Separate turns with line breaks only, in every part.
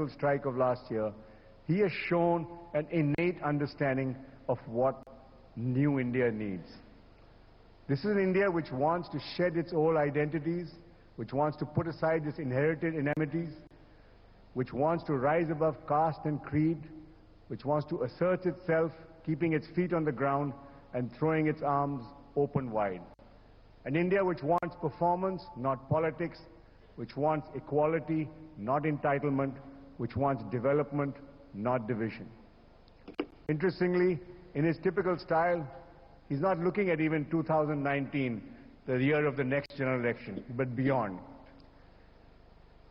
strike of last year, he has shown an innate understanding of what new India needs. This is an India which wants to shed its old identities, which wants to put aside its inherited enmities, which wants to rise above caste and creed, which wants to assert itself, keeping its feet on the ground and throwing its arms open wide. An India which wants performance, not politics, which wants equality, not entitlement, which wants development, not division. Interestingly, in his typical style, he's not looking at even 2019, the year of the next general election, but beyond.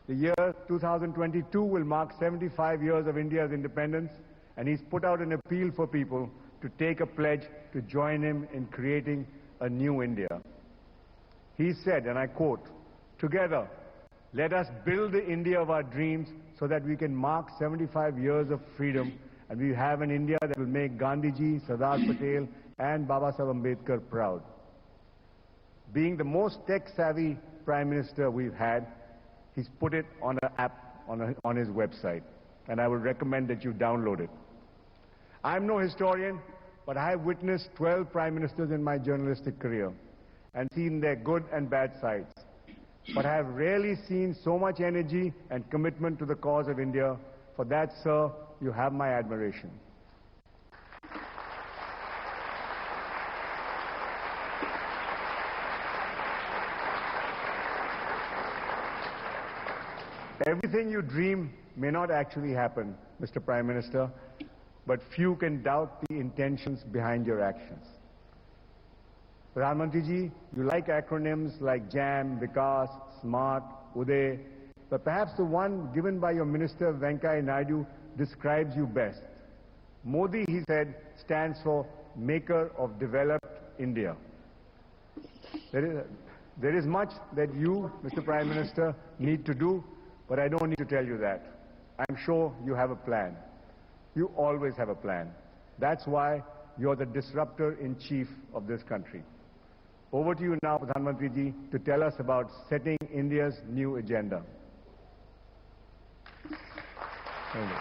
The year 2022 will mark 75 years of India's independence, and he's put out an appeal for people to take a pledge to join him in creating a new India. He said, and I quote, "Together, let us build the India of our dreams so that we can mark 75 years of freedom and we have an India that will make Gandhiji, Sardar Patel and Baba Saheb Ambedkar proud." Being the most tech-savvy Prime Minister we've had, he's put it on an app on his website, and I would recommend that you download it. I'm no historian, but I have witnessed 12 Prime Ministers in my journalistic career and seen their good and bad sides. But I have rarely seen so much energy and commitment to the cause of India. For that, sir, you have my admiration. Everything you dream may not actually happen, Mr. Prime Minister, but few can doubt the intentions behind your actions. Pradhan Mantri ji, you like acronyms like JAM, Vikas, SMART, Uday, but perhaps the one given by your Minister Venkaiah Naidu describes you best. Modi, he said, stands for Maker of Developed India. There is much that you, Mr. Prime Minister, need to do, but I don't need to tell you that. I'm sure you have a plan. You always have a plan. That's why you're the disruptor-in-chief of this country. Over to you now, Pradhan Mantri ji, to tell us about setting India's new agenda. Thank you.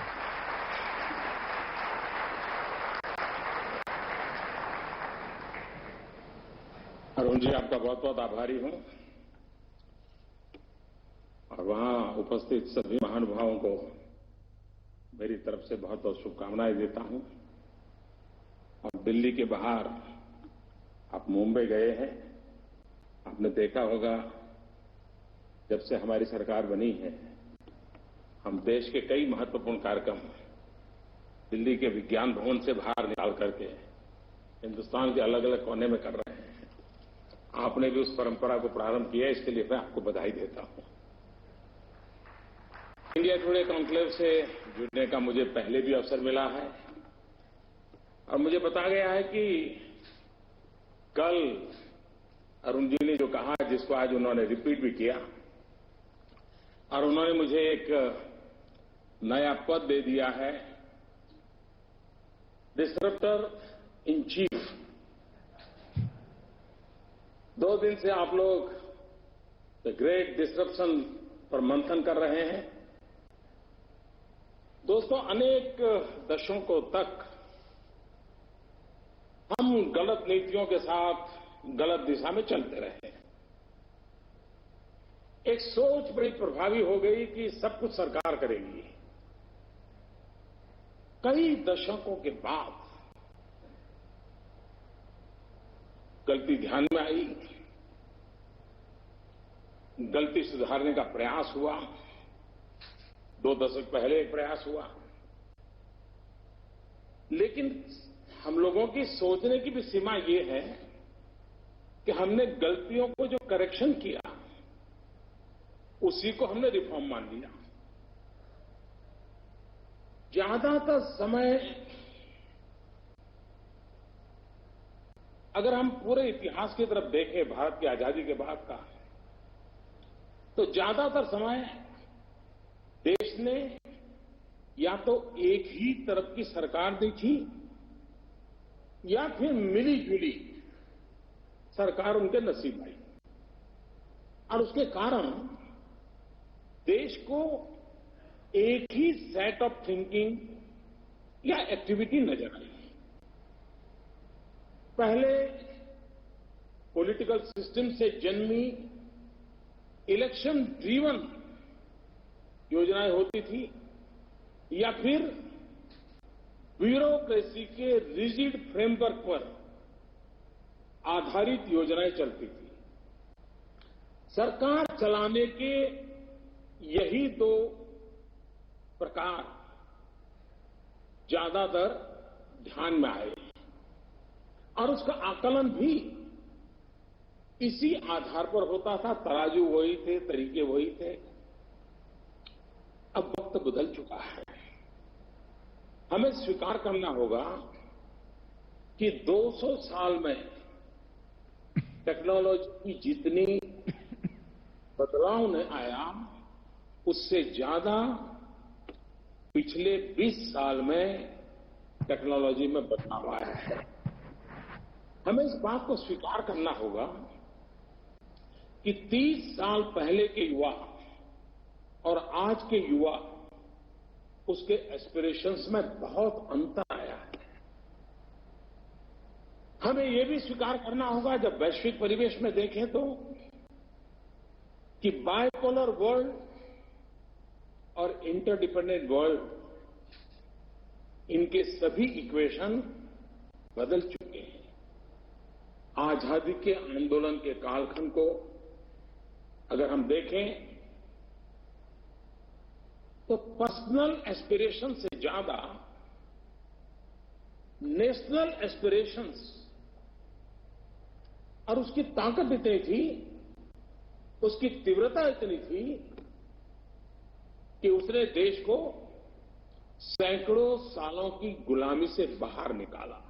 Arun ji, आपका बहुत बहुत आभारी हूं और वहां उपस्थित सभी महानुभावों को मेरी तरफ से बहुत बहुत शुभकामनाएं देता हूं। और दिल्ली के बाहर आप मुंबई गए हैं, आपने देखा होगा जब से हमारी सरकार बनी है, हम देश के कई महत्वपूर्ण कार्यक्रम दिल्ली के विज्ञान भवन से बाहर निकाल करके हिंदुस्तान के अलग अलग कोने में कर रहे हैं। आपने भी उस परंपरा को प्रारंभ किया, इसके लिए मैं आपको बधाई देता हूं। इंडिया टुडे कॉन्क्लेव से जुड़ने का मुझे पहले भी अवसर मिला है और मुझे बताया गया है कि कल अरुण जी ने जो कहा, जिसको आज उन्होंने रिपीट भी किया, और उन्होंने मुझे एक नया पद दे दिया है, डिसरप्टर इन चीफ। 2 दिन से आप लोग द ग्रेट डिसरप्शन पर मंथन कर रहे हैं। दोस्तों, अनेक दशकों तक हम गलत नीतियों के साथ गलत दिशा में चलते रहे। एक सोच बड़ी प्रभावी हो गई कि सब कुछ सरकार करेगी। कई दशकों के बाद गलती ध्यान में आई, गलती सुधारने का प्रयास हुआ। 2 दशक पहले एक प्रयास हुआ, लेकिन हम लोगों की सोचने की भी सीमा ये है कि हमने गलतियों को जो करेक्शन किया, उसी को हमने रिफॉर्म मान लिया। ज्यादातर समय अगर हम पूरे इतिहास की तरफ देखें, भारत की आजादी के बाद का, तो ज्यादातर समय देश ने या तो एक ही तरफ की सरकार देखी या फिर मिली जुली सरकार उनके नसीब आई, और उसके कारण देश को एक ही सेट ऑफ थिंकिंग या एक्टिविटी नजर आई। पहले पॉलिटिकल सिस्टम से जन्मी इलेक्शन ड्रीवन योजनाएं होती थी या फिर ब्यूरोक्रेसी के रिजिड फ्रेमवर्क पर आधारित योजनाएं चलती थी। सरकार चलाने के यही दो प्रकार ज्यादातर ध्यान में आए और उसका आकलन भी इसी आधार पर होता था। तराजू वही थे, तरीके वही थे। अब वक्त बदल चुका है। हमें स्वीकार करना होगा कि 200 साल में टेक्नोलॉजी की जितनी बदलाव ने आया उससे ज्यादा पिछले 20 साल में टेक्नोलॉजी में बदलाव आया है। हमें इस बात को स्वीकार करना होगा कि 30 साल पहले के युवा और आज के युवा उसके एस्पिरेशंस में बहुत अंतर आया है। हमें यह भी स्वीकार करना होगा जब वैश्विक परिवेश में देखें तो कि बाइपोलर वर्ल्ड और इंटरडिपेंडेंट वर्ल्ड इनके सभी इक्वेशन बदल चुके हैं। आजादी के आंदोलन के कालखंड को अगर हम देखें तो पर्सनल एस्पिरेशन से ज्यादा नेशनल एस्पिरेशंस और उसकी ताकत इतनी थी, उसकी तीव्रता इतनी थी कि उसने देश को सैकड़ों सालों की गुलामी से बाहर निकाला।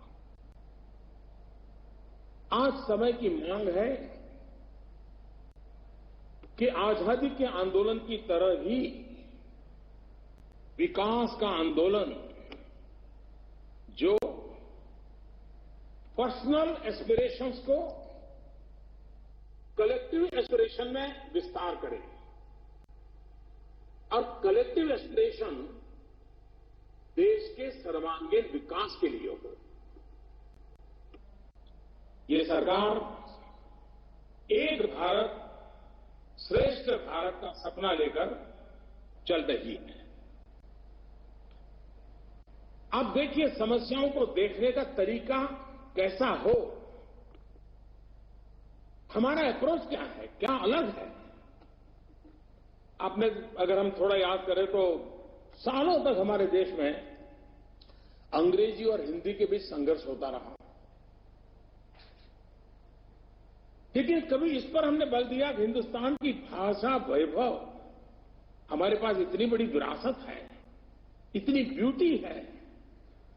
आज समय की मांग है कि आजादी के आंदोलन की तरह ही विकास का आंदोलन जो पर्सनल एस्पिरेशंस को कलेक्टिव एस्पिरेशन में विस्तार करे और कलेक्टिव एस्पिरेशन देश के सर्वांगीण विकास के लिए हो। ये सरकार एक भारत श्रेष्ठ भारत का सपना लेकर चल रही है। अब देखिए समस्याओं को देखने का तरीका कैसा हो, हमारा अप्रोच क्या है, क्या अलग है। आपने अगर हम थोड़ा याद करें तो सालों तक हमारे देश में अंग्रेजी और हिंदी के बीच संघर्ष होता रहा, लेकिन कभी इस पर हमने बल दिया कि हिंदुस्तान की भाषा वैभव, हमारे पास इतनी बड़ी विरासत है, इतनी ब्यूटी है,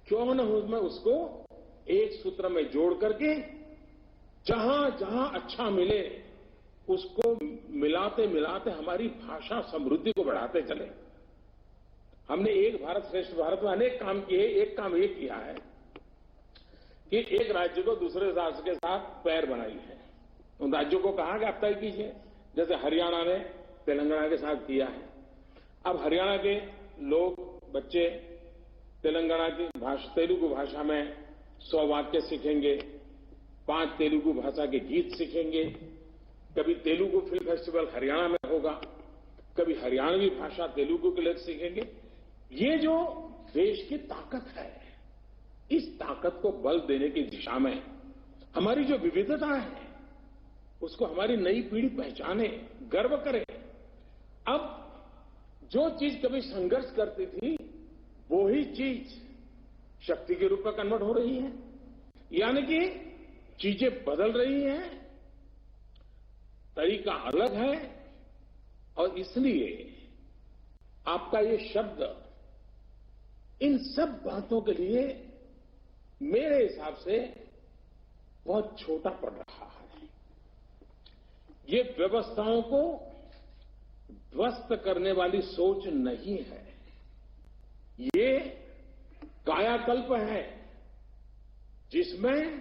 क्यों न उसमें उसको एक सूत्र में जोड़ करके जहां जहां अच्छा मिले उसको मिलाते मिलाते हमारी भाषा समृद्धि को बढ़ाते चले। हमने एक भारत श्रेष्ठ भारत में अनेक काम किए। एक काम ये किया है कि एक राज्य को दूसरे राज्य के साथ पैर बनाई है। उन राज्यों को कहा कि आप तय कीजिए, जैसे हरियाणा ने तेलंगाना के साथ किया है। अब हरियाणा के लोग बच्चे तेलंगाना की भाषा तेलुगु भाषा में 100 वाक्य सीखेंगे, 5 तेलुगु भाषा के गीत सीखेंगे। कभी तेलुगु फिल्म फेस्टिवल हरियाणा में होगा, कभी हरियाणवी भाषा तेलुगु के लोग सीखेंगे। ये जो देश की ताकत है, इस ताकत को बल देने की दिशा में हमारी जो विविधता है उसको हमारी नई पीढ़ी पहचाने, गर्व करे। अब जो चीज कभी संघर्ष करती थी वो ही चीज शक्ति के रूप में कन्वर्ट हो रही है, यानी कि चीजें बदल रही हैं, तरीका अलग है। और इसलिए आपका ये शब्द इन सब बातों के लिए मेरे हिसाब से बहुत छोटा पड़ रहा है। ये व्यवस्थाओं को ध्वस्त करने वाली सोच नहीं है, ये कायाकल्प है जिसमें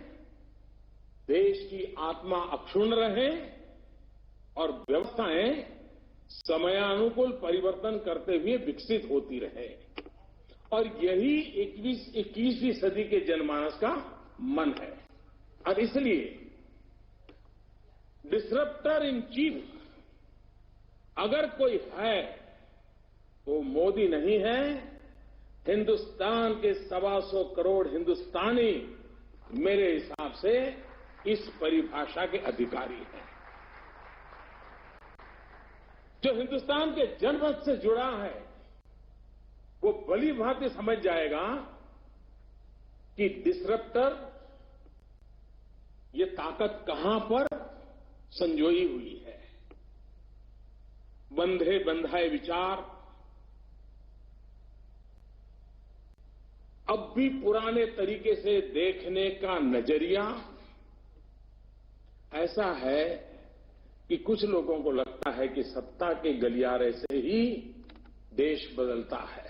देश की आत्मा अक्षुण्ण रहे और व्यवस्थाएं समयानुकूल परिवर्तन करते हुए विकसित होती रहे और यही 21वीं सदी के जनमानस का मन है। और इसलिए डिसरप्टर इन चीफ अगर कोई है वो मोदी नहीं है, हिंदुस्तान के 125 करोड़ हिंदुस्तानी मेरे हिसाब से इस परिभाषा के अधिकारी हैं। जो हिंदुस्तान के जनमत से जुड़ा है वो भली भांति समझ जाएगा कि डिसरप्टर ये ताकत कहां पर संजोई हुई है। बंधे बंधाए विचार अब भी पुराने तरीके से देखने का नजरिया ऐसा है कि कुछ लोगों को लगता है कि सत्ता के गलियारे से ही देश बदलता है।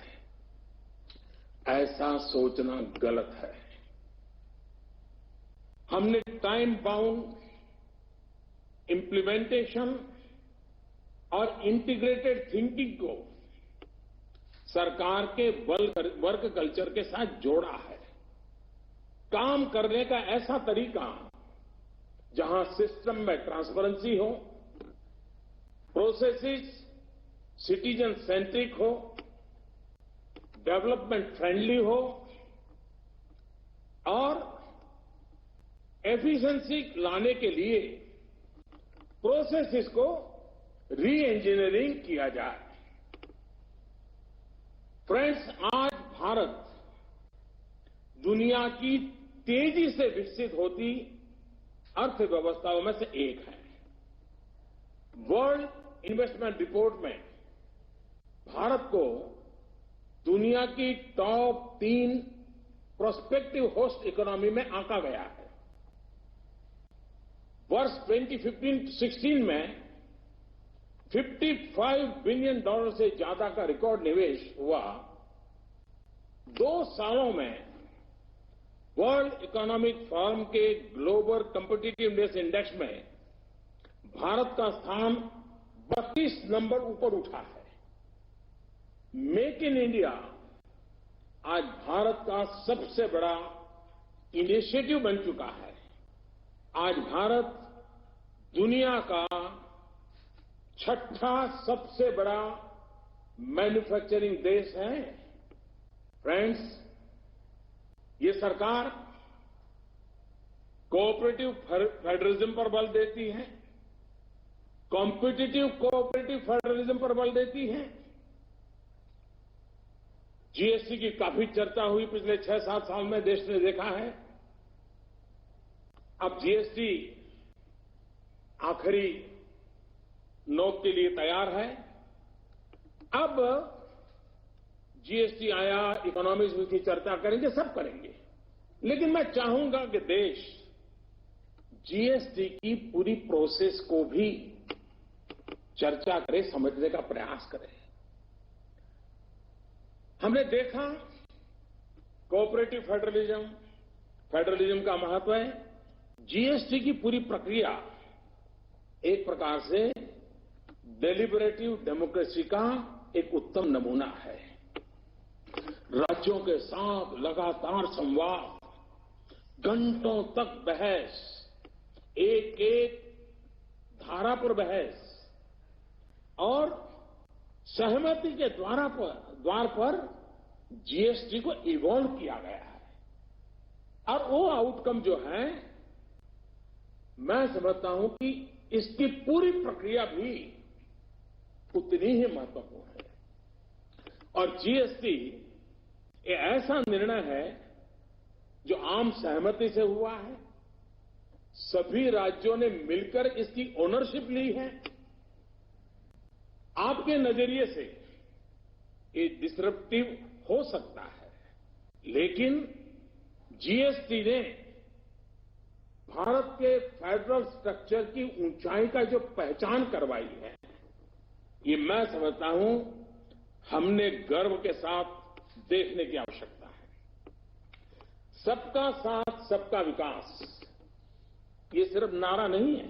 ऐसा सोचना गलत है। हमने टाइम बाउंड इम्प्लीमेंटेशन और इंटीग्रेटेड थिंकिंग को सरकार के वर्क कल्चर के साथ जोड़ा है। काम करने का ऐसा तरीका जहां सिस्टम में ट्रांसपेरेंसी हो, प्रोसेसेस सिटीजन सेंट्रिक हो, डेवलपमेंट फ्रेंडली हो और एफिशिएंसी लाने के लिए प्रोसेसेस को री इंजीनियरिंग किया जाए। फ्रेंड्स, आज भारत दुनिया की तेजी से विकसित होती अर्थव्यवस्थाओं में से एक है। वर्ल्ड इन्वेस्टमेंट रिपोर्ट में भारत को दुनिया की टॉप 3 प्रोस्पेक्टिव होस्ट इकोनॉमी में आंका गया है। वर्ष 2015-16 में $55 बिलियन से ज्यादा का रिकॉर्ड निवेश हुआ। 2 सालों में वर्ल्ड इकोनॉमिक फोरम के ग्लोबल कॉम्पिटिटिवनेस इंडेक्स में भारत का स्थान 32 नंबर ऊपर उठा है। मेक इन इंडिया आज भारत का सबसे बड़ा इनिशिएटिव बन चुका है। आज भारत दुनिया का 6ठा सबसे बड़ा मैन्युफैक्चरिंग देश है। फ्रेंड्स, ये सरकार कोऑपरेटिव फेडरलिज्म पर बल देती है, कॉम्पिटिटिव कोऑपरेटिव फेडरलिज्म पर बल देती है। जीएसटी की काफी चर्चा हुई पिछले 6-7 साल में, देश ने देखा है। अब जीएसटी आखिरी नोक के लिए तैयार है। अब जीएसटी आया, इकोनॉमिक्स की चर्चा करेंगे, सब करेंगे, लेकिन मैं चाहूंगा कि देश जीएसटी की पूरी प्रोसेस को भी चर्चा करे, समझने का प्रयास करे। हमने देखा कोऑपरेटिव फेडरलिज्म का महत्व है। जीएसटी की पूरी प्रक्रिया एक प्रकार से डेलिबरेटिव डेमोक्रेसी का एक उत्तम नमूना है। राज्यों के साथ लगातार संवाद, घंटों तक बहस, एक एक धारा पर बहस और सहमति के द्वार पर जीएसटी को इवॉल्व किया गया है। और वो आउटकम जो है, मैं समझता हूं कि इसकी पूरी प्रक्रिया भी उतनी ही महत्वपूर्ण है। और जीएसटी ये ऐसा निर्णय है जो आम सहमति से हुआ है। सभी राज्यों ने मिलकर इसकी ओनरशिप ली है। आपके नजरिए से ये डिसरप्टिव हो सकता है, लेकिन जीएसटी ने भारत के फेडरल स्ट्रक्चर की ऊंचाई का जो पहचान करवाई है, ये मैं समझता हूं हमने गर्व के साथ देखने की आवश्यकता है। सबका साथ, सबका विकास, ये सिर्फ नारा नहीं है,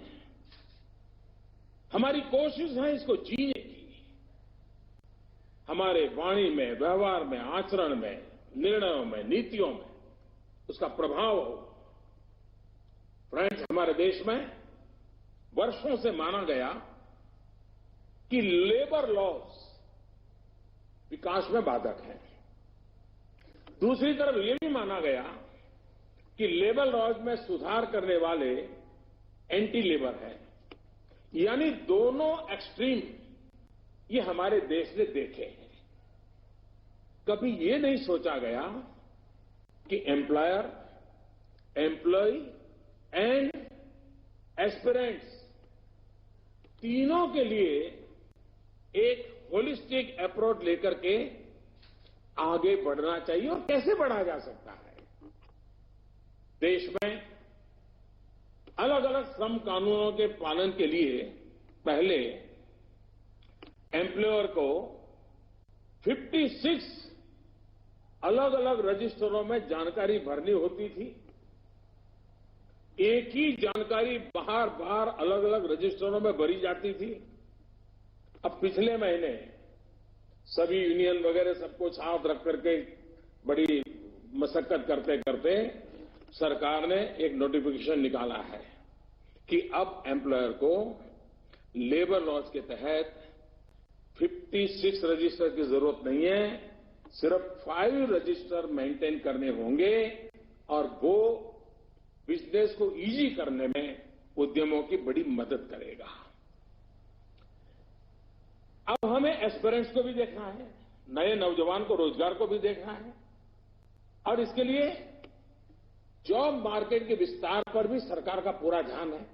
हमारी कोशिश है इसको जीने की। हमारे वाणी में, व्यवहार में, आचरण में, निर्णयों में, नीतियों में उसका प्रभाव हो। फ्रेंड्स, हमारे देश में वर्षों से माना गया कि लेबर लॉज विकास में बाधक है। दूसरी तरफ यह भी माना गया कि लेबर लॉज में सुधार करने वाले एंटी लेबर है। यानी दोनों एक्सट्रीम ये हमारे देश ने देखे हैं। कभी ये नहीं सोचा गया कि एम्प्लॉयर, एम्प्लॉय एंड एस्पिरेंट्स तीनों के लिए एक होलिस्टिक अप्रोच लेकर के आगे बढ़ना चाहिए और कैसे बढ़ा जा सकता है। देश में अलग अलग श्रम कानूनों के पालन के लिए पहले एम्प्लॉयर को 56 अलग अलग रजिस्टरों में जानकारी भरनी होती थी। एक ही जानकारी बार बार अलग अलग रजिस्टरों में भरी जाती थी। अब पिछले महीने सभी यूनियन वगैरह सबको साथ रख करके बड़ी मशक्कत करते करते सरकार ने एक नोटिफिकेशन निकाला है कि अब एम्प्लॉयर को लेबर लॉज के तहत 56 रजिस्टर की जरूरत नहीं है, सिर्फ 5 रजिस्टर मेंटेन करने होंगे और वो बिजनेस को इजी करने में उद्यमों की बड़ी मदद करेगा। अब हमें एस्पिरेंट्स को भी देखना है, नए नौजवान को रोजगार को भी देखना है और इसके लिए जॉब मार्केट के विस्तार पर भी सरकार का पूरा ध्यान है।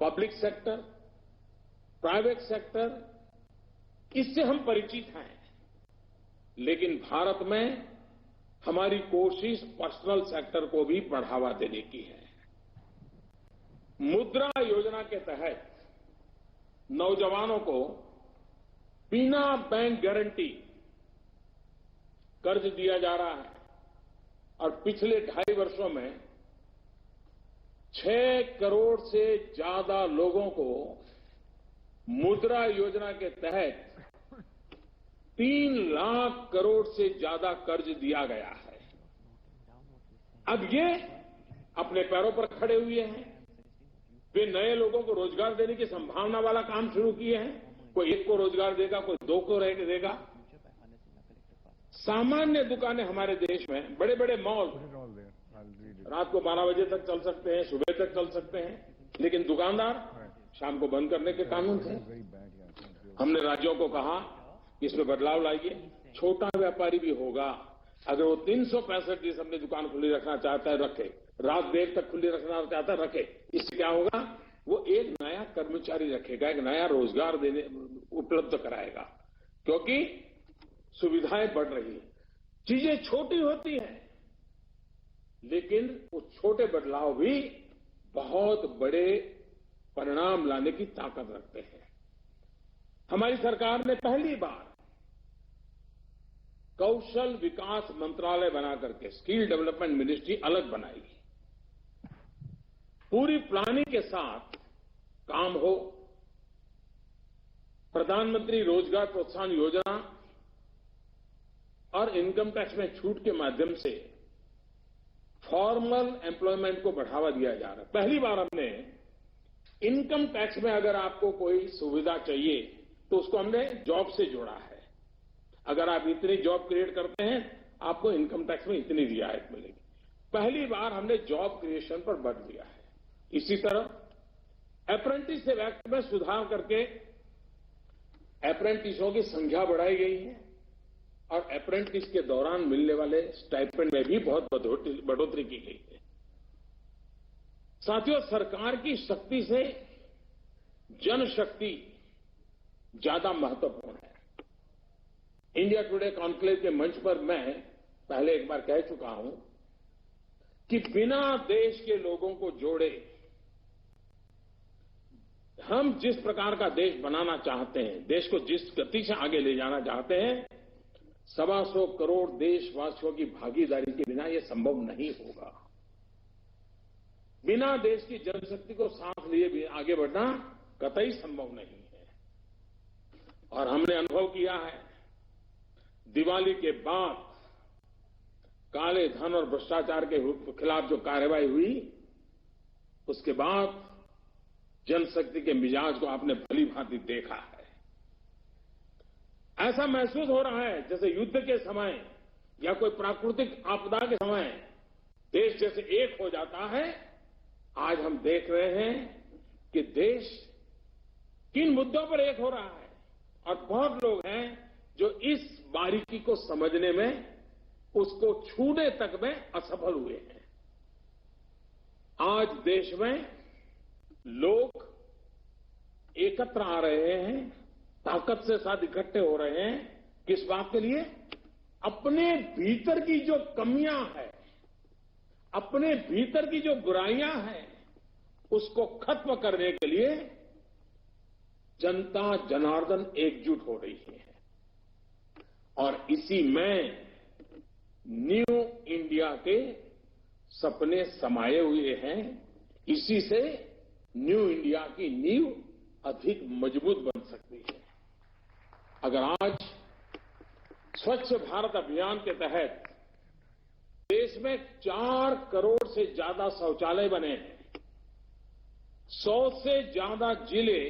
पब्लिक सेक्टर, प्राइवेट सेक्टर, इससे हम परिचित हैं, लेकिन भारत में हमारी कोशिश पर्सनल सेक्टर को भी बढ़ावा देने की है। मुद्रा योजना के तहत नौजवानों को बिना बैंक गारंटी कर्ज दिया जा रहा है और पिछले 2.5 वर्षों में 6 करोड़ से ज्यादा लोगों को मुद्रा योजना के तहत 3 लाख करोड़ से ज्यादा कर्ज दिया गया है। अब ये अपने पैरों पर खड़े हुए हैं। वे नए लोगों को रोजगार देने की संभावना वाला काम शुरू किए हैं। कोई 1 को रोजगार देगा, कोई 2 को देगा। सामान्य दुकानें हमारे देश में, बड़े बड़े मॉल रात को 12 बजे तक चल सकते हैं, सुबह तक चल सकते हैं, लेकिन दुकानदार शाम को बंद करने के कानून थे। हमने राज्यों को कहा कि इसमें बदलाव लाइए। छोटा व्यापारी भी होगा, अगर वो 365 दिन अपनी दुकान खुली रखना चाहता है रखे, रात देर तक खुली रखना चाहता है रखे। इससे क्या होगा, वो एक नया कर्मचारी रखेगा, एक नया रोजगार देने उपलब्ध कराएगा, क्योंकि सुविधाएं बढ़ रही है। चीजें छोटी होती हैं, लेकिन वो छोटे बदलाव भी बहुत बड़े परिणाम लाने की ताकत रखते हैं। हमारी सरकार ने पहली बार कौशल विकास मंत्रालय बना करके स्किल डेवलपमेंट मिनिस्ट्री अलग बनाई। पूरी प्लानिंग के साथ काम हो। प्रधानमंत्री रोजगार प्रोत्साहन योजना और इनकम टैक्स में छूट के माध्यम से फॉर्मल एम्प्लॉयमेंट को बढ़ावा दिया जा रहा है। पहली बार हमने इनकम टैक्स में अगर आपको कोई सुविधा चाहिए तो उसको हमने जॉब से जोड़ा है। अगर आप इतनी जॉब क्रिएट करते हैं, आपको इनकम टैक्स में इतनी रियायत मिलेगी। पहली बार हमने जॉब क्रिएशन पर बल दिया है। इसी तरह अप्रेंटिसशिप एक्ट में सुधार करके अप्रेंटिसों की संख्या बढ़ाई गई है और अप्रेंटिस के दौरान मिलने वाले स्टाइपेंड में भी बहुत बढ़ोतरी की गई है। साथियों, सरकार की शक्ति से जनशक्ति ज्यादा महत्वपूर्ण है। इंडिया टुडे कॉन्क्लेव के मंच पर मैं पहले एक बार कह चुका हूं कि बिना देश के लोगों को जोड़े हम जिस प्रकार का देश बनाना चाहते हैं, देश को जिस गति से आगे ले जाना चाहते हैं, 125 करोड़ देशवासियों की भागीदारी के बिना यह संभव नहीं होगा। बिना देश की जनशक्ति को साथ लिए आगे बढ़ना कतई संभव नहीं है। और हमने अनुभव किया है दिवाली के बाद काले धन और भ्रष्टाचार के खिलाफ जो कार्रवाई हुई, उसके बाद जनशक्ति के मिजाज को आपने भली भांति देखा है। ऐसा महसूस हो रहा है जैसे युद्ध के समय या कोई प्राकृतिक आपदा के समय देश जैसे एक हो जाता है। आज हम देख रहे हैं कि देश किन मुद्दों पर एक हो रहा है, और बहुत लोग हैं जो इस बारीकी को समझने में, उसको छूने तक में असफल हुए हैं। आज देश में लोग एकत्र आ रहे हैं, ताकत से साथ इकट्ठे हो रहे हैं। किस बात के लिए? अपने भीतर की जो कमियां हैं, अपने भीतर की जो बुराइयां हैं, उसको खत्म करने के लिए जनता जनार्दन एकजुट हो रही है। और इसी में न्यू इंडिया के सपने समाये हुए हैं। इसी से न्यू इंडिया की नींव अधिक मजबूत बन सकती है। अगर आज स्वच्छ भारत अभियान के तहत देश में 4 करोड़ से ज्यादा शौचालय बने हैं, 100 से ज्यादा जिले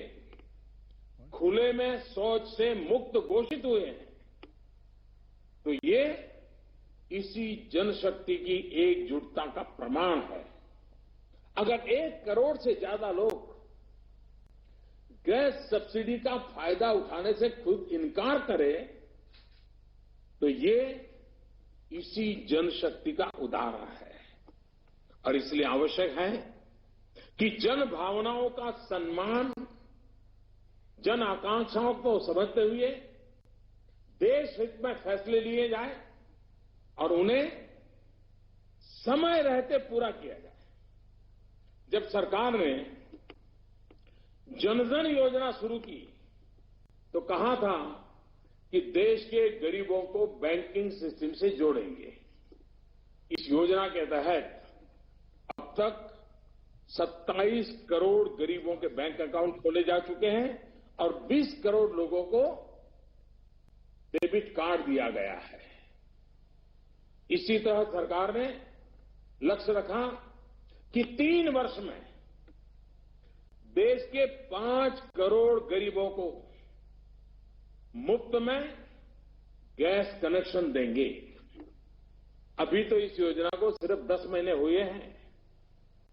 खुले में शौच से मुक्त घोषित हुए हैं, तो ये इसी जनशक्ति की एकजुटता का प्रमाण है। अगर 1 करोड़ से ज्यादा लोग गैस सब्सिडी का फायदा उठाने से खुद इनकार करें, तो ये इसी जनशक्ति का उदाहरण है। और इसलिए आवश्यक है कि जन भावनाओं का सम्मान, जन आकांक्षाओं को समझते हुए देश हित में फैसले लिए जाए और उन्हें समय रहते पूरा किया जाए। जब सरकार ने जनधन योजना शुरू की तो कहा था कि देश के गरीबों को बैंकिंग सिस्टम से जोड़ेंगे। इस योजना के तहत अब तक 27 करोड़ गरीबों के बैंक अकाउंट खोले जा चुके हैं और 20 करोड़ लोगों को डेबिट कार्ड दिया गया है। इसी तरह सरकार ने लक्ष्य रखा कि 3 वर्ष में देश के 5 करोड़ गरीबों को मुफ्त में गैस कनेक्शन देंगे। अभी तो इस योजना को सिर्फ 10 महीने हुए हैं,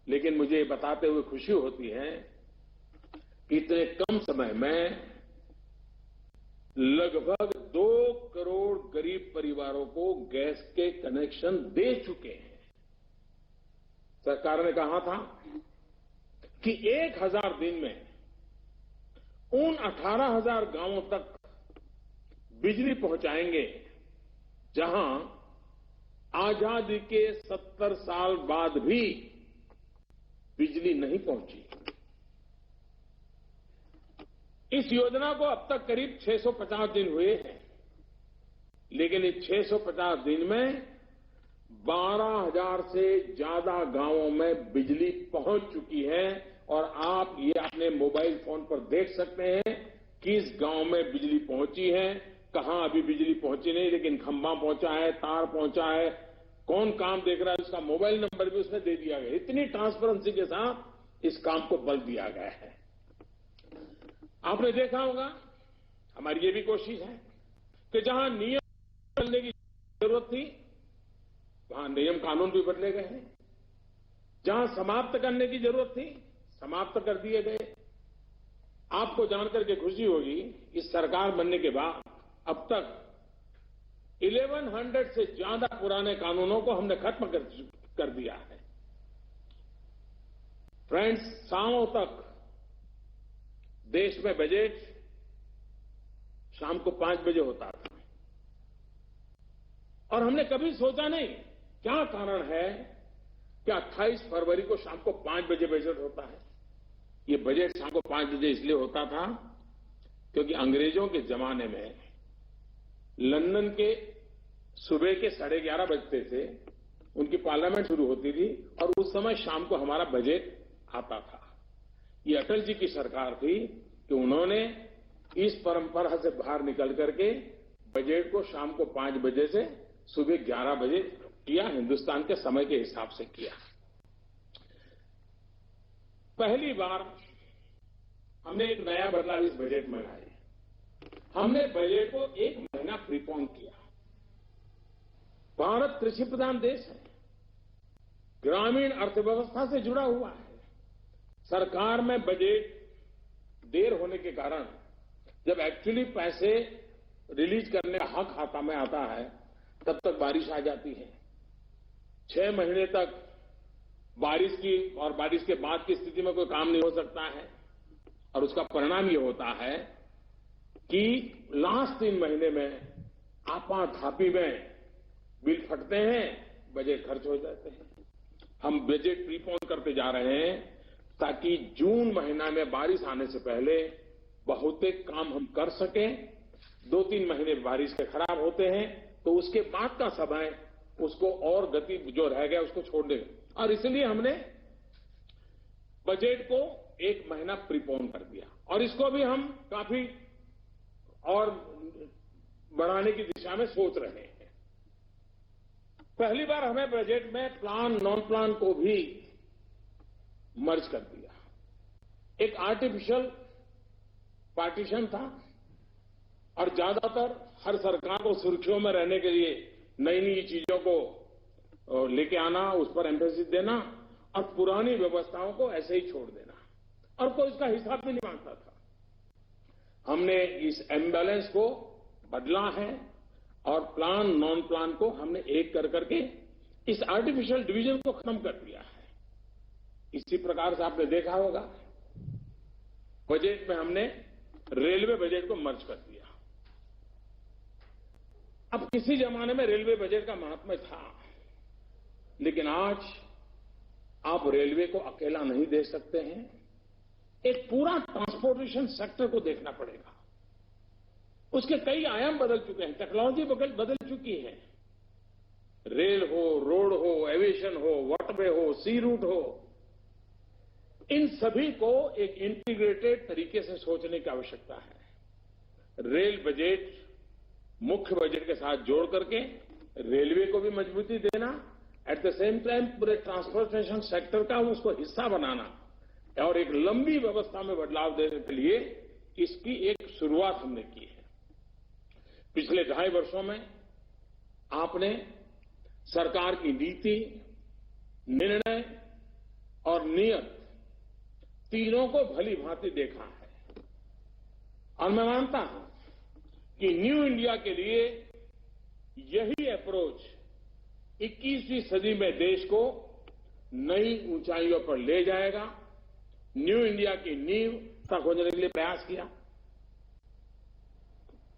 लेकिन मुझे ये बताते हुए खुशी होती है कि इतने कम समय में लगभग 2 करोड़ गरीब परिवारों को गैस के कनेक्शन दे चुके हैं। सरकार ने कहा था कि 1000 दिन में उन 18,000 गांवों तक बिजली पहुंचाएंगे जहां आजादी के 70 साल बाद भी बिजली नहीं पहुंची। इस योजना को अब तक करीब 650 दिन हुए हैं, लेकिन इस 650 दिन में 12,000 से ज्यादा गांवों में बिजली पहुंच चुकी है। और आप ये अपने मोबाइल फोन पर देख सकते हैं किस गांव में बिजली पहुंची है, कहां अभी बिजली पहुंची नहीं लेकिन खंभा पहुंचा है, तार पहुंचा है, कौन काम देख रहा है, उसका मोबाइल नंबर भी उसमें दे दिया गया। इतनी ट्रांसपेरेंसी के साथ इस काम को बल दिया गया है। आपने देखा होगा, हमारी ये भी कोशिश है कि जहां नियम बदलने की जरूरत थी वहां नियम कानून भी बदले गए हैं। जहां समाप्त करने की जरूरत थी समाप्त कर दिए गए। आपको जानकर के खुशी होगी, इस सरकार बनने के बाद अब तक 1100 से ज्यादा पुराने कानूनों को हमने खत्म कर दिया है। फ्रेंड्स, शामों तक देश में बजट शाम को 5 बजे होता था और हमने कभी सोचा नहीं क्या कारण है कि 28 फरवरी को शाम को 5 बजे बजट होता है। ये बजट शाम को 5 बजे इसलिए होता था क्योंकि अंग्रेजों के जमाने में लंदन के सुबह के 11:30 बजते थे, उनकी पार्लियामेंट शुरू होती थी और उस समय शाम को हमारा बजट आता था। ये अटल जी की सरकार थी कि उन्होंने इस परंपरा से बाहर निकल करके बजट को शाम को 5 बजे से सुबह 11 बजे किया, हिंदुस्तान के समय के हिसाब से किया। पहली बार हमने एक नया बदलाव इस बजट में लाए। हमने बजट को 1 महीना प्रीपोन किया। भारत कृषि प्रधान देश है, ग्रामीण अर्थव्यवस्था से जुड़ा हुआ है। सरकार में बजट देर होने के कारण जब एक्चुअली पैसे रिलीज करने का हक खाता में आता है, तब तक बारिश आ जाती है। 6 महीने तक बारिश की और बारिश के बाद की स्थिति में कोई काम नहीं हो सकता है, और उसका परिणाम ये होता है कि लास्ट 3 महीने में आपाधापी में बिल फटते हैं, बजट खर्च हो जाते हैं। हम बजट प्रीपोन करते जा रहे हैं ताकि जून महीना में बारिश आने से पहले बहुतेक काम हम कर सकें। 2-3 महीने बारिश के खराब होते हैं तो उसके बाद का समय उसको और गति जो रह गया उसको छोड़ दें, और इसलिए हमने बजट को 1 महीना प्रीपोन कर दिया, और इसको भी हम काफी और बढ़ाने की दिशा में सोच रहे हैं। पहली बार हमें बजट में प्लान नॉन प्लान को भी मर्ज कर दिया। एक आर्टिफिशियल पार्टीशन था, और ज्यादातर हर सरकार को सुर्खियों में रहने के लिए नई नई चीजों को लेके आना, उस पर एम्फेसिस देना, और पुरानी व्यवस्थाओं को ऐसे ही छोड़ देना, और कोई इसका हिसाब भी नहीं मांगता था। हमने इस इम्बैलेंस को बदला है, और प्लान नॉन प्लान को हमने एक कर करके इस आर्टिफिशियल डिवीजन को खत्म कर दिया है। इसी प्रकार से आपने देखा होगा बजट में हमने रेलवे बजट को मर्ज कर दिया। अब किसी जमाने में रेलवे बजट का महात्म्य था, लेकिन आज आप रेलवे को अकेला नहीं देख सकते हैं। एक पूरा ट्रांसपोर्टेशन सेक्टर को देखना पड़ेगा। उसके कई आयाम बदल चुके हैं, टेक्नोलॉजी बदल चुकी है। रेल हो, रोड हो, एविएशन हो, वाटरवे हो, सी रूट हो, इन सभी को एक इंटीग्रेटेड तरीके से सोचने की आवश्यकता है। रेल बजट मुख्य बजट के साथ जोड़ करके रेलवे को भी मजबूती देना, एट द सेम टाइम पूरे ट्रांसपोर्टेशन सेक्टर का उसको हिस्सा बनाना, और एक लंबी व्यवस्था में बदलाव देने के लिए इसकी एक शुरुआत हमने की है। पिछले 2.5 वर्षों में आपने सरकार की नीति, निर्णय और नियत तीनों को भली भांति देखा है, और मैं मानता हूं कि न्यू इंडिया के लिए यही अप्रोच 21वीं सदी में देश को नई ऊंचाइयों पर ले जाएगा। न्यू इंडिया की नींव खोजने के लिए प्रयास किया।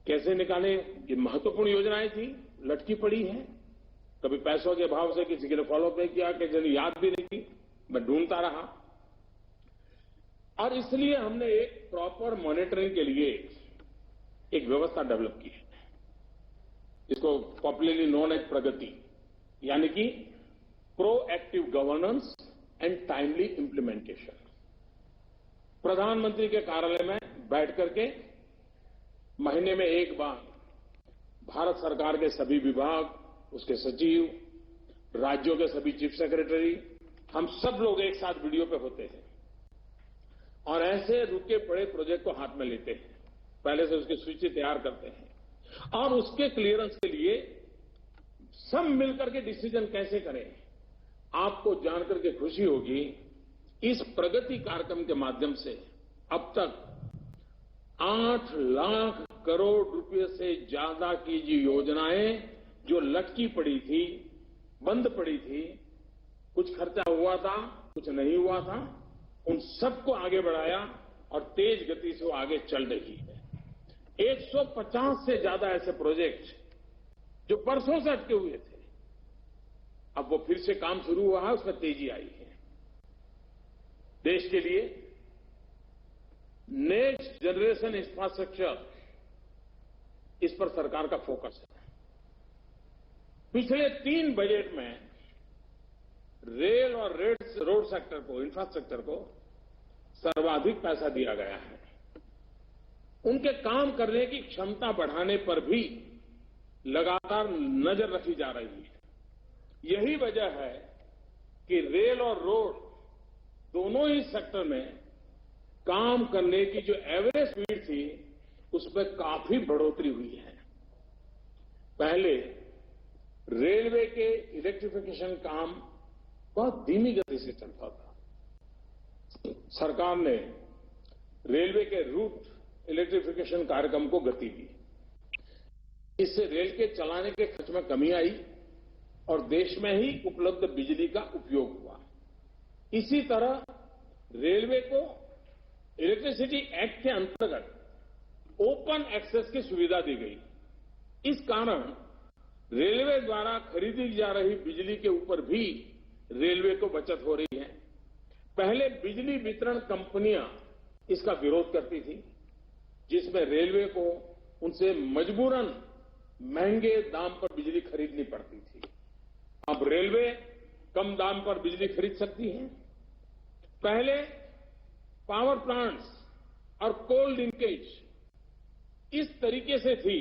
कैसे निकाले? ये महत्वपूर्ण योजनाएं थी, लटकी पड़ी हैं। कभी पैसों के अभाव से किसी के लिए फॉलोअप नहीं किया, किसी ने याद भी नहीं की, मैं ढूंढता रहा। और इसलिए हमने एक प्रॉपर मॉनिटरिंग के लिए एक व्यवस्था डेवलप की है, इसको पॉपुलरली नोन एज प्रगति, यानी कि proactive governance and timely implementation. प्रधानमंत्री के कार्यालय में बैठ करके महीने में एक बार भारत सरकार के सभी विभाग, उसके सचिव, राज्यों के सभी चीफ सेक्रेटरी, हम सब लोग एक साथ वीडियो पे होते हैं और ऐसे रुके पड़े प्रोजेक्ट को हाथ में लेते हैं। पहले से उसकी सूची तैयार करते हैं और उसके क्लियरेंस के लिए सब मिलकर के डिसीजन कैसे करें। आपको जानकर के खुशी होगी, इस प्रगति कार्यक्रम के माध्यम से अब तक 8 लाख करोड़ रुपए से ज्यादा की जो योजनाएं जो लटकी पड़ी थी, बंद पड़ी थी, कुछ खर्चा हुआ था, कुछ नहीं हुआ था, उन सबको आगे बढ़ाया और तेज गति से वो आगे चल रही है। 150 से ज्यादा ऐसे प्रोजेक्ट जो बरसों से अटके हुए थे, अब वो फिर से काम शुरू हुआ है, उसमें तेजी आई है। देश के लिए नेक्स्ट जनरेशन इंफ्रास्ट्रक्चर, इस पर सरकार का फोकस है। पिछले 3 बजट में रेल और रोड सेक्टर को, इंफ्रास्ट्रक्चर को सर्वाधिक पैसा दिया गया है। उनके काम करने की क्षमता बढ़ाने पर भी लगातार नजर रखी जा रही है। यही वजह है कि रेल और रोड दोनों ही सेक्टर में काम करने की जो एवरेज स्पीड थी उसमें काफी बढ़ोतरी हुई है। पहले रेलवे के इलेक्ट्रिफिकेशन काम बहुत धीमी गति से चलता था। सरकार ने रेलवे के रूट इलेक्ट्रिफिकेशन कार्यक्रम को गति दी। इससे रेल के चलाने के खर्च में कमी आई और देश में ही उपलब्ध बिजली का उपयोग हुआ। इसी तरह रेलवे को इलेक्ट्रिसिटी एक्ट के अंतर्गत ओपन एक्सेस की सुविधा दी गई। इस कारण रेलवे द्वारा खरीदी जा रही बिजली के ऊपर भी रेलवे को बचत हो रही है। पहले बिजली वितरण कंपनियां इसका विरोध करती थी, जिसमें रेलवे को उनसे मजबूरन महंगे दाम पर बिजली खरीदनी पड़ती थी। अब रेलवे कम दाम पर बिजली खरीद सकती है। पहले पावर प्लांट्स और कोल लिंकेज इस तरीके से थी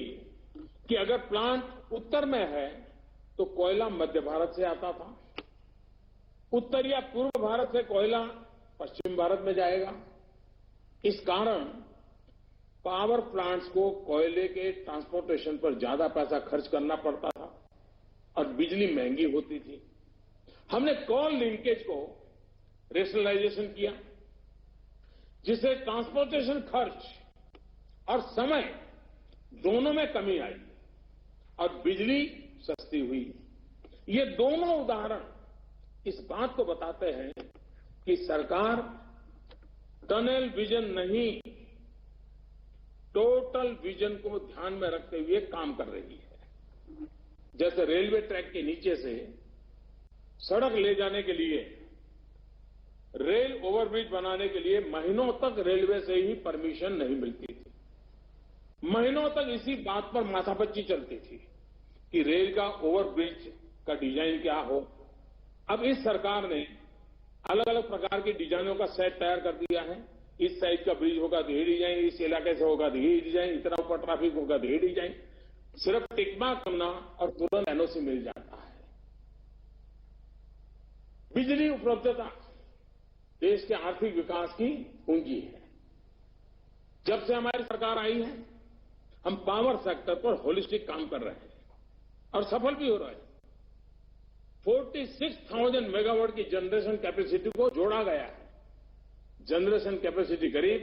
कि अगर प्लांट उत्तर में है तो कोयला मध्य भारत से आता था, उत्तर या पूर्व भारत से कोयला पश्चिम भारत में जाएगा। इस कारण पावर प्लांट्स को कोयले के ट्रांसपोर्टेशन पर ज्यादा पैसा खर्च करना पड़ता था और बिजली महंगी होती थी। हमने कोल लिंकेज को रेशनलाइजेशन किया, जिससे ट्रांसपोर्टेशन खर्च और समय दोनों में कमी आई और बिजली सस्ती हुई। ये दोनों उदाहरण इस बात को बताते हैं कि सरकार टनल विजन नहीं, टोटल विजन को ध्यान में रखते हुए काम कर रही है। जैसे रेलवे ट्रैक के नीचे से सड़क ले जाने के लिए, रेल ओवरब्रिज बनाने के लिए महीनों तक रेलवे से ही परमिशन नहीं मिलती थी। महीनों तक इसी बात पर माथापच्ची चलती थी कि रेल का ओवरब्रिज का डिजाइन क्या हो। अब इस सरकार ने अलग अलग प्रकार की डिजाइनों का सेट तैयार कर दिया है। इस साइज का ब्रिज होगा तो ये डिजाइन, इस इलाके से होगा तो ये डिजाइन, इतना ऊपर ट्रैफिक होगा तो ये डिजाइन। सिर्फ टिकमा करना और तुरंत एनओसी मिल जाता है। बिजली उपलब्धता देश के आर्थिक विकास की कुंजी है। जब से हमारी सरकार आई है, हम पावर सेक्टर पर होलिस्टिक काम कर रहे हैं और सफल भी हो रहे हैं। 46,000 मेगावाट की जनरेशन कैपेसिटी को जोड़ा गया है। जनरेशन कैपेसिटी करीब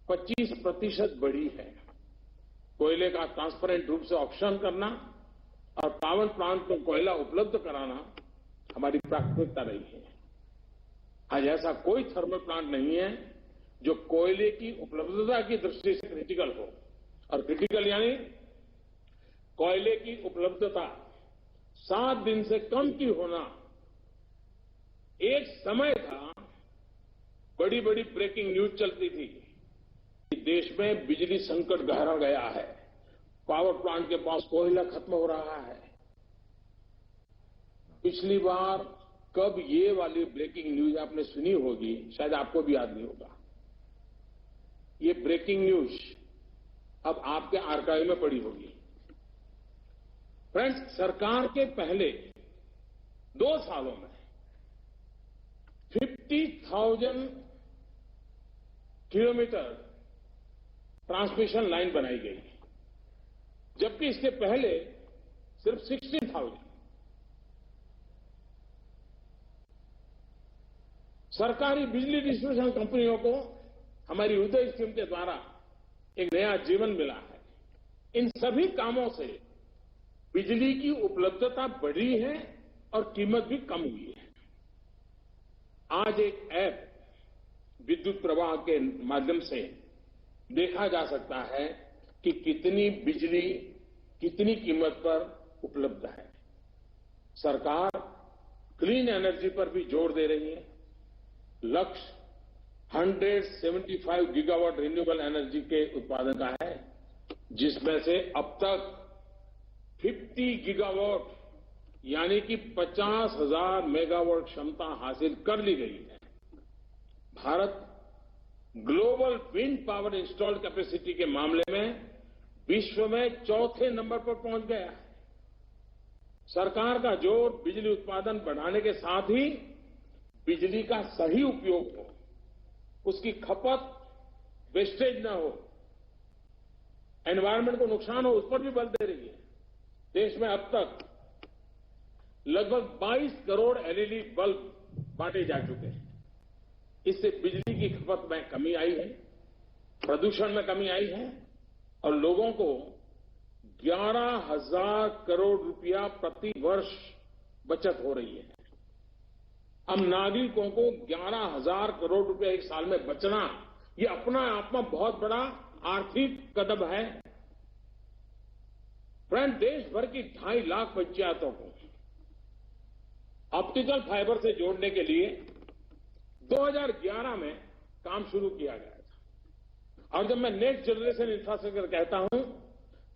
25% बढ़ी है। कोयले का ट्रांसपेरेंट रूप से ऑक्शन करना और पावर प्लांट को कोयला उपलब्ध कराना हमारी प्राथमिकता रही है। आज ऐसा कोई थर्मल प्लांट नहीं है जो कोयले की उपलब्धता की दृष्टि से क्रिटिकल हो। और क्रिटिकल यानी कोयले की उपलब्धता 7 दिन से कम की होना। एक समय था, बड़ी बड़ी ब्रेकिंग न्यूज चलती थी कि देश में बिजली संकट गहरा गया है, पावर प्लांट के पास कोयला खत्म हो रहा है। पिछली बार कब ये वाली ब्रेकिंग न्यूज आपने सुनी होगी, शायद आपको भी याद नहीं होगा। ये ब्रेकिंग न्यूज अब आपके आर्काइव में पड़ी होगी। फ्रेंड्स, सरकार के पहले 2 सालों में 50,000 किलोमीटर ट्रांसमिशन लाइन बनाई गई, जबकि इसके पहले सिर्फ 16,000। सरकारी बिजली डिस्ट्रीब्यूशन कंपनियों को हमारी उदय स्कीम के द्वारा एक नया जीवन मिला है। इन सभी कामों से बिजली की उपलब्धता बढ़ी है और कीमत भी कम हुई है। आज एक ऐप विद्युत प्रवाह के माध्यम से देखा जा सकता है कि कितनी बिजली कितनी कीमत पर उपलब्ध है। सरकार क्लीन एनर्जी पर भी जोर दे रही है। लक्ष्य 175 गीगावाट रिन्यूएबल एनर्जी के उत्पादन का है, जिसमें से अब तक 50 गीगावाट यानी कि 50,000 मेगावाट क्षमता हासिल कर ली गई है। Bharat global wind power installed capacity के मामले में विश्व में चौथे नंबर पर पहुंच गया है। सरकार का जोर बिजली उत्पादन बढ़ाने के साथ ही बिजली का सही उपयोग हो, उसकी खपत वेस्टेज न हो, एनवायरमेंट को नुकसान हो, उस पर भी बल दे रही है। देश में अब तक लगभग 22 करोड़ एलईडी बल्ब बांटे जा चुके हैं। इससे बिजली की खपत में कमी आई है, प्रदूषण में कमी आई है और लोगों को 11,000 करोड़ रुपया प्रति वर्ष बचत हो रही है। अब नागरिकों को 11,000 करोड़ रुपया एक साल में बचना, ये अपना आप में बहुत बड़ा आर्थिक कदम है। फ्रेंड, देश भर की 2.5 लाख पंचायतों को ऑप्टिकल फाइबर से जोड़ने के लिए 2011 में काम शुरू किया गया था। और जब मैं नेक्स्ट जनरेशन इंफ्रास्ट्रक्चर कहता हूं,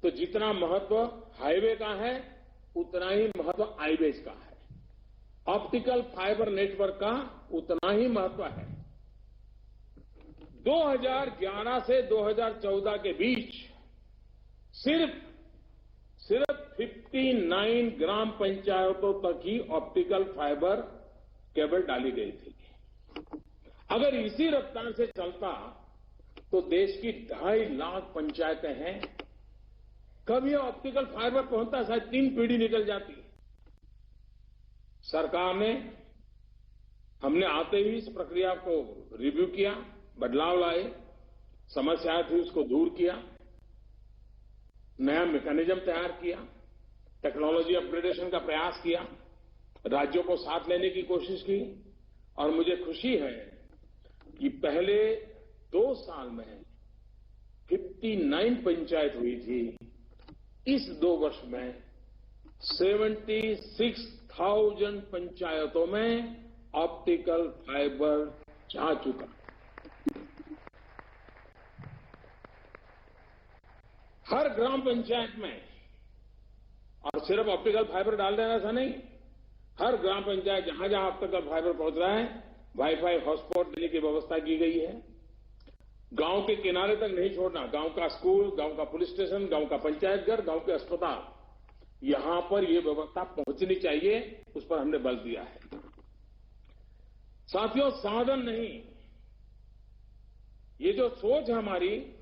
तो जितना महत्व हाईवे का है, उतना ही महत्व आईवेज का है। ऑप्टिकल फाइबर नेटवर्क का उतना ही महत्व है। 2011 से 2014 के बीच सिर्फ 59 ग्राम पंचायतों तक ही ऑप्टिकल फाइबर केबल डाली गई थी। अगर इसी रफ्तार से चलता तो देश की 2.5 लाख पंचायतें हैं, कब यह ऑप्टिकल फाइबर पहुंचता, शायद 3 पीढ़ी निकल जाती। सरकार ने, हमने आते ही इस प्रक्रिया को रिव्यू किया, बदलाव लाए, समस्याएं थी उसको दूर किया, नया मैकेनिज्म तैयार किया, टेक्नोलॉजी अपग्रेडेशन का प्रयास किया, राज्यों को साथ लेने की कोशिश की और मुझे खुशी है कि पहले 2 साल में 59 पंचायत हुई थी। इस 2 वर्ष में 76,000 पंचायतों में ऑप्टिकल फाइबर जा चुका। हर ग्राम पंचायत में, और सिर्फ ऑप्टिकल फाइबर डाल देना ऐसा नहीं, हर ग्राम पंचायत जहां जहां ऑप्टिकल फाइबर पहुंच रहा है, वाईफाई हॉटस्पॉट देने की व्यवस्था की गई है। गांव के किनारे तक नहीं छोड़ना, गांव का स्कूल, गांव का पुलिस स्टेशन, गांव का पंचायत घर, गांव के अस्पताल, यहां पर यह व्यवस्था पहुंचनी चाहिए, उस पर हमने बल दिया है। साथियों, साधन नहीं, ये जो सोच है हमारी,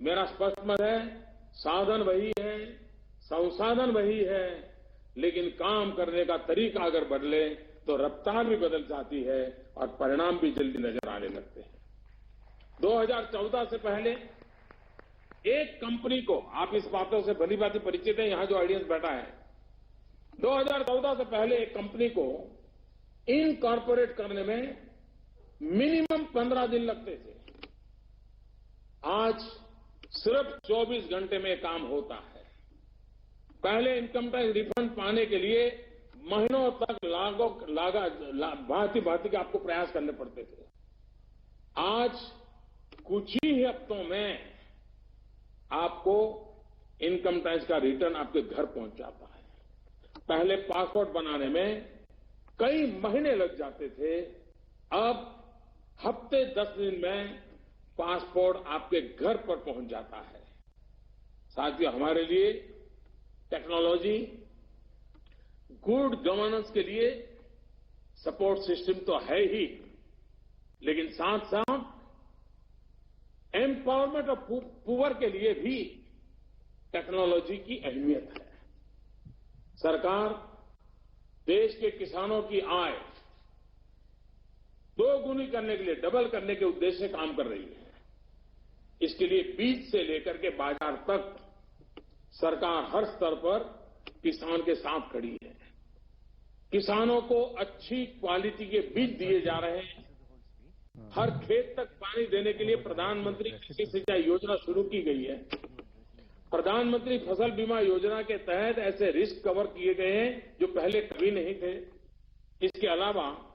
मेरा स्पष्ट मत है, साधन वही है, संसाधन वही है, लेकिन काम करने का तरीका अगर बदले तो रफ्तार भी बदल जाती है और परिणाम भी जल्दी नजर आने लगते हैं। 2014 से पहले एक कंपनी को, आप इस बातों से भली भांति परिचित हैं, यहां जो ऑडियंस बैठा है, 2014 से पहले एक कंपनी को इनकॉर्पोरेट करने में मिनिमम 15 दिन लगते थे। आज सिर्फ 24 घंटे में काम होता है। पहले इनकम टैक्स रिफंड पाने के लिए महीनों तक भांति भांति के आपको प्रयास करने पड़ते थे। आज कुछ ही हफ्तों में आपको इनकम टैक्स का रिटर्न आपके घर पहुंच जाता है। पहले पासपोर्ट बनाने में कई महीने लग जाते थे, अब हफ्ते 10 दिन में पासपोर्ट आपके घर पर पहुंच जाता है। साथियों, हमारे लिए टेक्नोलॉजी गुड गवर्नेंस के लिए सपोर्ट सिस्टम तो है ही, लेकिन साथ साथ एम्पावरमेंट ऑफ पुअर के लिए भी टेक्नोलॉजी की अहमियत है। सरकार देश के किसानों की आय 2 गुनी करने के लिए, डबल करने के उद्देश्य से काम कर रही है। इसके लिए बीज से लेकर के बाजार तक सरकार हर स्तर पर किसान के साथ खड़ी है। किसानों को अच्छी क्वालिटी के बीज दिए जा रहे हैं। हर खेत तक पानी देने के लिए प्रधानमंत्री कृषि सिंचाई योजना शुरू की गई है। प्रधानमंत्री फसल बीमा योजना के तहत ऐसे रिस्क कवर किए गए हैं जो पहले कभी नहीं थे। इसके अलावा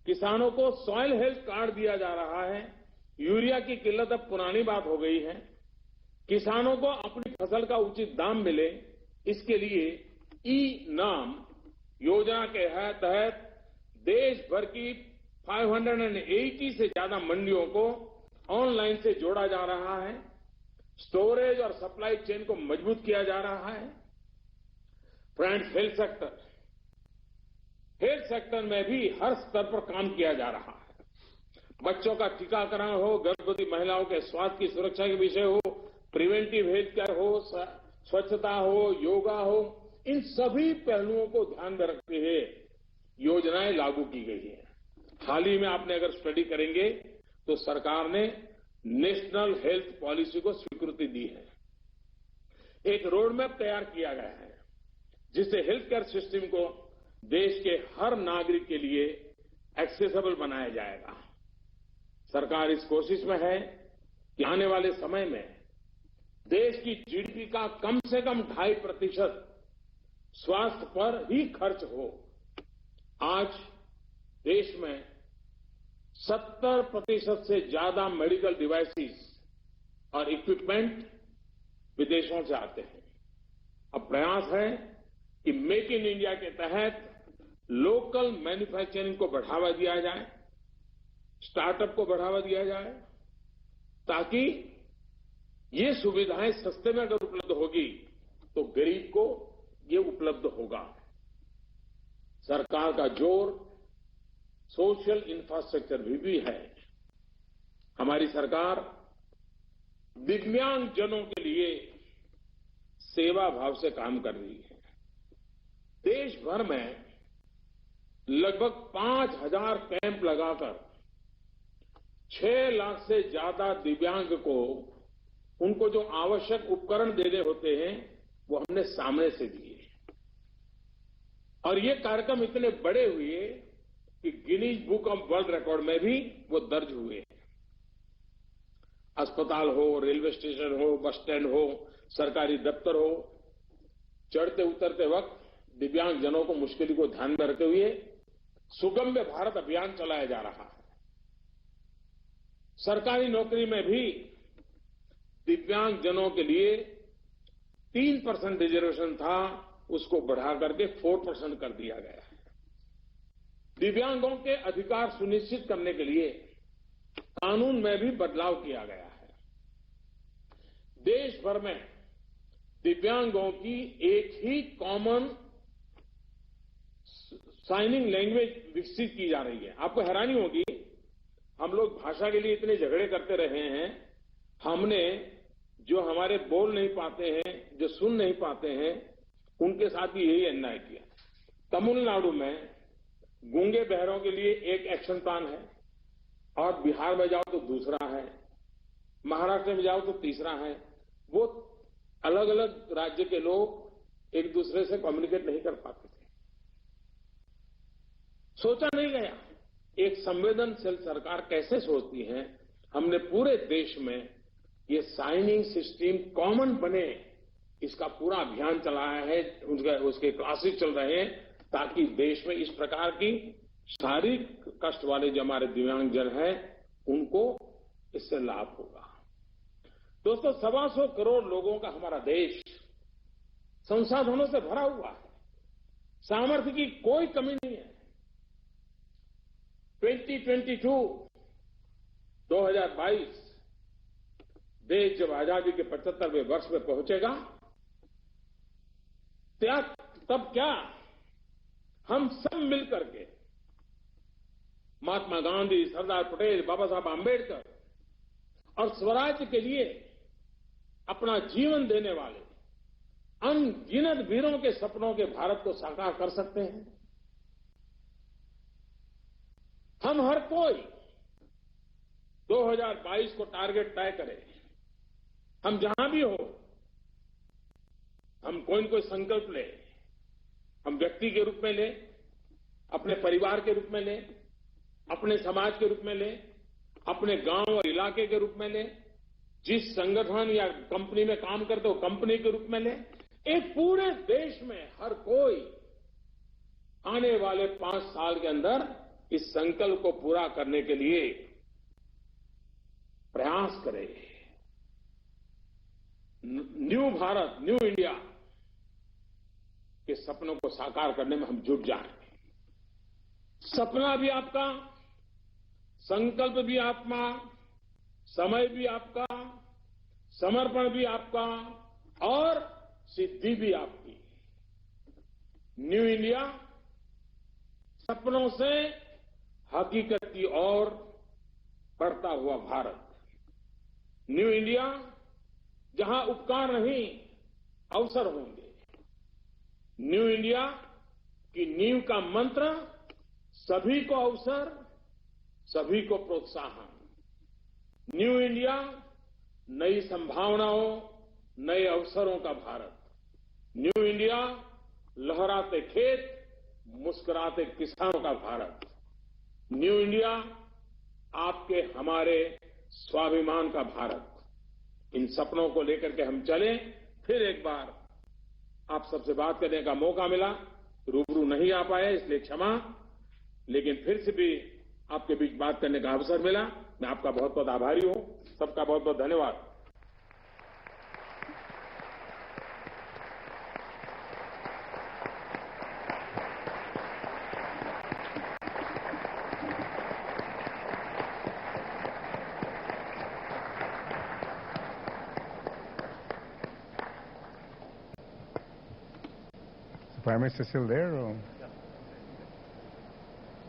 किसानों को सॉइल हेल्थ कार्ड दिया जा रहा है। यूरिया की किल्लत अब पुरानी बात हो गई है। किसानों को अपनी फसल का उचित दाम मिले, इसके लिए ई-नाम योजना के तहत देश भर की 580 से ज्यादा मंडियों को ऑनलाइन से जोड़ा जा रहा है। स्टोरेज और सप्लाई चेन को मजबूत किया जा रहा है। फ्रेंड्स, हेल्थ सेक्टर में भी हर स्तर पर काम किया जा रहा है। बच्चों का टीकाकरण हो, गर्भवती महिलाओं के स्वास्थ्य की सुरक्षा के विषय हो, प्रिवेंटिव हेल्थ केयर हो, स्वच्छता हो, योगा हो, इन सभी पहलुओं को ध्यान में रखते हुए योजनाएं लागू की गई हैं। हाल ही में आपने अगर स्टडी करेंगे तो सरकार ने नेशनल हेल्थ पॉलिसी को स्वीकृति दी है। एक रोड मैप तैयार किया गया है जिससे हेल्थ केयर सिस्टम को देश के हर नागरिक के लिए एक्सेसिबल बनाया जाएगा। सरकार इस कोशिश में है कि आने वाले समय में देश की जीडीपी का कम से कम 2.5% स्वास्थ्य पर ही खर्च हो। आज देश में 70% से ज्यादा मेडिकल डिवाइसेस और इक्विपमेंट विदेशों से आते हैं। अब प्रयास है कि मेक इन इंडिया के तहत लोकल मैन्युफैक्चरिंग को बढ़ावा दिया जाए, स्टार्टअप को बढ़ावा दिया जाए, ताकि ये सुविधाएं सस्ते में अगर उपलब्ध होगी तो गरीब को ये उपलब्ध होगा। सरकार का जोर सोशल इंफ्रास्ट्रक्चर भी है। हमारी सरकार दिव्यांगजनों के लिए सेवा भाव से काम कर रही है। देश भर में लगभग 5,000 कैंप लगाकर 6 लाख से ज्यादा दिव्यांग को उनको जो आवश्यक उपकरण देने होते हैं वो हमने सामने से दिए। और ये कार्यक्रम इतने बड़े हुए कि Guinness book of world record में भी वो दर्ज हुए। अस्पताल हो, रेलवे स्टेशन हो, बस स्टैंड हो, सरकारी दफ्तर हो, चढ़ते उतरते वक्त दिव्यांगजनों को मुश्किल को ध्यान में रखते हुए सुगम्य भारत अभियान चलाया जा रहा है। सरकारी नौकरी में भी दिव्यांगजनों के लिए 3% रिजर्वेशन था, उसको बढ़ा करके 4% कर दिया गया है। दिव्यांगों के अधिकार सुनिश्चित करने के लिए कानून में भी बदलाव किया गया है। देश भर में दिव्यांगों की एक ही कॉमन साइनिंग लैंग्वेज विकसित की जा रही है। आपको हैरानी होगी, हम लोग भाषा के लिए इतने झगड़े करते रहे हैं। हमने जो हमारे बोल नहीं पाते हैं, जो सुन नहीं पाते हैं, उनके साथ भी यही अन्याय किया। तमिलनाडु में गूंगे बहरों के लिए एक एक्शन प्लान है और बिहार में जाओ तो दूसरा है, महाराष्ट्र में जाओ तो तीसरा है। वो अलग अलग राज्य के लोग एक दूसरे से कम्युनिकेट नहीं कर पाते थे। सोचा नहीं गया एक संवेदनशील सरकार कैसे सोचती है। हमने पूरे देश में ये साइनिंग सिस्टम कॉमन बने, इसका पूरा अभियान चलाया है। उसके क्लासेस चल रहे हैं ताकि देश में इस प्रकार की शारीरिक कष्ट वाले जो हमारे दिव्यांगजन हैं उनको इससे लाभ होगा। दोस्तों, 125 करोड़ लोगों का हमारा देश संसाधनों से भरा हुआ है, सामर्थ्य की कोई कमी नहीं है। 2022 देश जब आजादी के 75वें वर्ष में पहुंचेगा, तब क्या हम सब मिलकर के महात्मा गांधी, सरदार पटेल, बाबा साहब आंबेडकर और स्वराज्य के लिए अपना जीवन देने वाले अनगिनत वीरों के सपनों के भारत को साकार कर सकते हैं। हम हर कोई 2022 को टारगेट तय करें। हम जहां भी हो, हम कोई न कोई संकल्प लें। हम व्यक्ति के रूप में लें, अपने परिवार के रूप में लें, अपने समाज के रूप में लें, अपने गांव और इलाके के रूप में लें, जिस संगठन या कंपनी में काम करते हो कंपनी के रूप में लें। एक पूरे देश में हर कोई आने वाले 5 साल के अंदर इस संकल्प को पूरा करने के लिए प्रयास करे। न्यू भारत, न्यू इंडिया के सपनों को साकार करने में हम जुट जाएं। सपना भी आपका, संकल्प भी आपका, समय भी आपका, समर्पण भी आपका और सिद्धि भी आपकी। न्यू इंडिया सपनों से हकीकत की ओर बढ़ता हुआ भारत। न्यू इंडिया जहां उपकार नहीं अवसर होंगे। न्यू इंडिया की नींव का मंत्र सभी को अवसर, सभी को प्रोत्साहन। न्यू इंडिया नई संभावनाओं, नए अवसरों का भारत। न्यू इंडिया लहराते खेत, मुस्कुराते किसानों का भारत। न्यू इंडिया आपके हमारे स्वाभिमान का भारत। इन सपनों को लेकर के हम चले। फिर एक बार आप सबसे बात करने का मौका मिला, रूबरू नहीं आ पाए इसलिए क्षमा, लेकिन फिर से भी आपके बीच बात करने का अवसर मिला। मैं आपका बहुत बहुत आभारी हूं। सबका बहुत बहुत धन्यवाद।
Prime Minister still there? Or?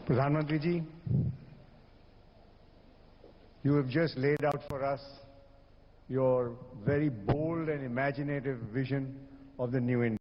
Pradhan Mantri ji, you have just laid out for us your very bold and imaginative vision of the new India.